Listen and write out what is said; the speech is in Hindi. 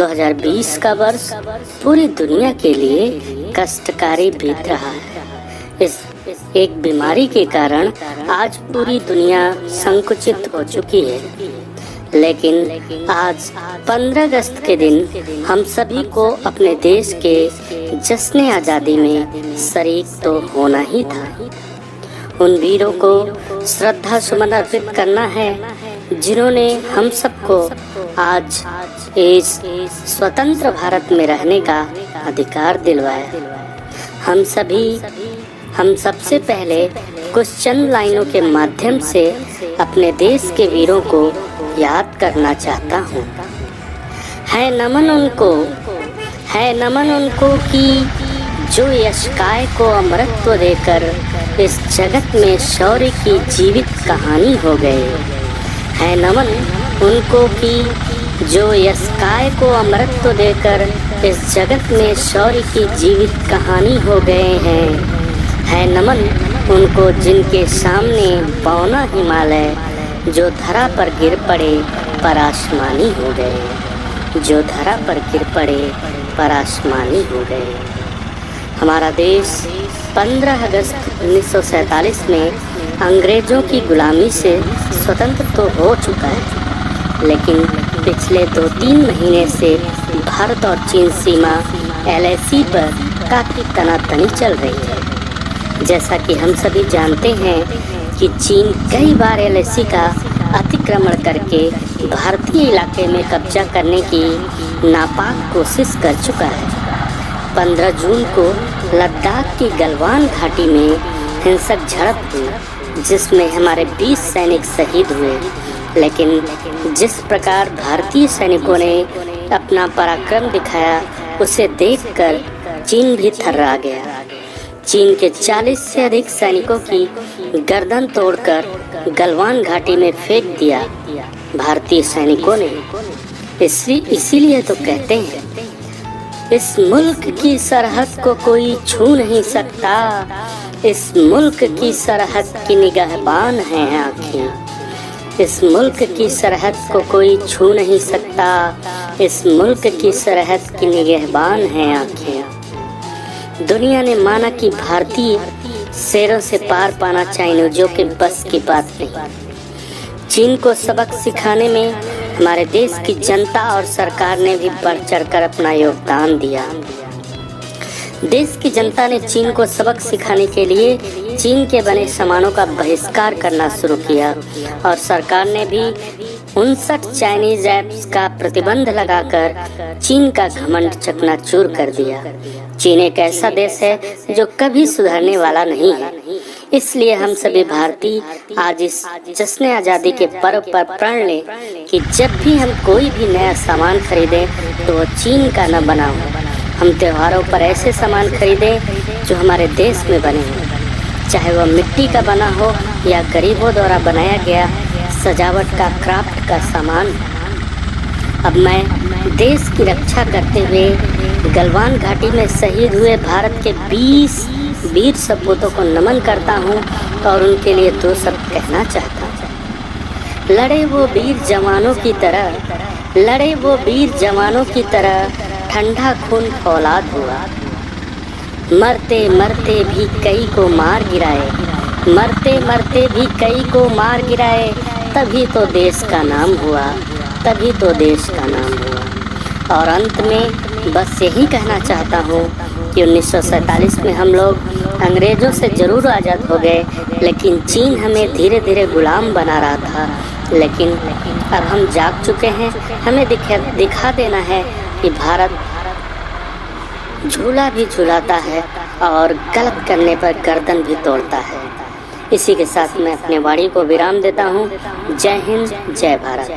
2020 का वर्ष पूरी दुनिया के लिए कष्टकारी बीत रहा है। इस एक बीमारी के कारण आज पूरी दुनिया संकुचित हो चुकी है, लेकिन आज 15 अगस्त के दिन हम सभी को अपने देश के जश्न आज़ादी में शरीक तो होना ही था। उन वीरों को श्रद्धा सुमन अर्पित करना है जिन्होंने हम सबको आज इस स्वतंत्र भारत में रहने का अधिकार दिलवाया। हम सबसे पहले कुछ चंद लाइनों के माध्यम से अपने देश के वीरों को याद करना चाहता हूँ। है नमन उनको कि जो यशकाय को अमरत्व देकर इस जगत में शौर्य की जीवित कहानी हो गए। है नमन उनको कि जो यशकाय को अमरत्व देकर इस जगत में शौर्य की जीवित कहानी हो गए हैं। है नमन उनको जिनके सामने पौना हिमालय जो धरा पर गिर पड़े पर आसमानी हो गए। जो धरा पर गिर पड़े पर आसमानी हो गए। हमारा देश 15 अगस्त 1947 में अंग्रेज़ों की गुलामी से स्वतंत्र तो हो चुका है, लेकिन पिछले 2-3 महीने से भारत और चीन सीमा LAC पर काफ़ी तनातनी चल रही है। जैसा कि हम सभी जानते हैं कि चीन कई बार LAC का अतिक्रमण करके भारतीय इलाके में कब्जा करने की नापाक कोशिश कर चुका है। 15 जून को लद्दाख की गलवान घाटी में हिंसक झड़प हुई, जिसमें हमारे 20 सैनिक शहीद हुए। लेकिन जिस प्रकार भारतीय सैनिकों ने अपना पराक्रम दिखाया, उसे देखकर चीन भी थर्रा गया। चीन के 40 से अधिक सैनिकों की गर्दन तोड़कर गलवान घाटी में फेंक दिया भारतीय सैनिकों ने। इसीलिए तो कहते हैं, इस मुल्क की सरहद को कोई छू नहीं सकता। इस मुल्क की सरहद की निगहबान है आँखें। इस मुल्क की सरहद को कोई छू नहीं सकता। इस मुल्क की सरहद की निगहबान है आँखें। दुनिया ने माना कि भारतीय शेरों से पार पाना चाइनीजों के बस की बात नहीं। चीन को सबक सिखाने में हमारे देश की जनता और सरकार ने भी बढ़ चढ़कर अपना योगदान दिया। देश की जनता ने चीन को सबक सिखाने के लिए चीन के बने सामानों का बहिष्कार करना शुरू किया और सरकार ने भी 59 चाइनीज ऐप्स का प्रतिबंध लगाकर चीन का घमंड चकनाचूर कर दिया। चीन एक ऐसा देश है जो कभी सुधरने वाला नहीं है। इसलिए हम सभी भारतीय आज इस जश्न आज़ादी के पर्व पर प्रण लें कि जब भी हम कोई भी नया सामान खरीदें तो वो चीन का न बना हो। हम त्योहारों पर ऐसे सामान खरीदें जो हमारे देश में बने हों, चाहे वह मिट्टी का बना हो या गरीबों द्वारा बनाया गया सजावट का क्राफ्ट का सामान। अब मैं देश की रक्षा करते हुए गलवान घाटी में शहीद हुए भारत के 20 वीर सपूतों को नमन करता हूँ और उनके लिए 2 शब्द कहना चाहता हूँ। लड़े वो वीर जवानों की तरह, लड़े वो वीर जवानों की तरह, ठंडा खून फौलाद हुआ। मरते मरते भी कई को मार गिराए, मरते मरते भी कई को मार गिराए, तभी तो देश का नाम हुआ, तभी तो देश का नाम हुआ। और अंत में बस यही कहना चाहता हूँ कि 1947 में हम लोग अंग्रेज़ों से ज़रूर आज़ाद हो गए, लेकिन चीन हमें धीरे धीरे गुलाम बना रहा था। लेकिन अब हम जाग चुके हैं। हमें दिखा देना है कि भारत झूला भी झुलाता है और गलत करने पर गर्दन भी तोड़ता है। इसी के साथ मैं अपने वाणी को विराम देता हूँ। जय हिंद, जय भारत।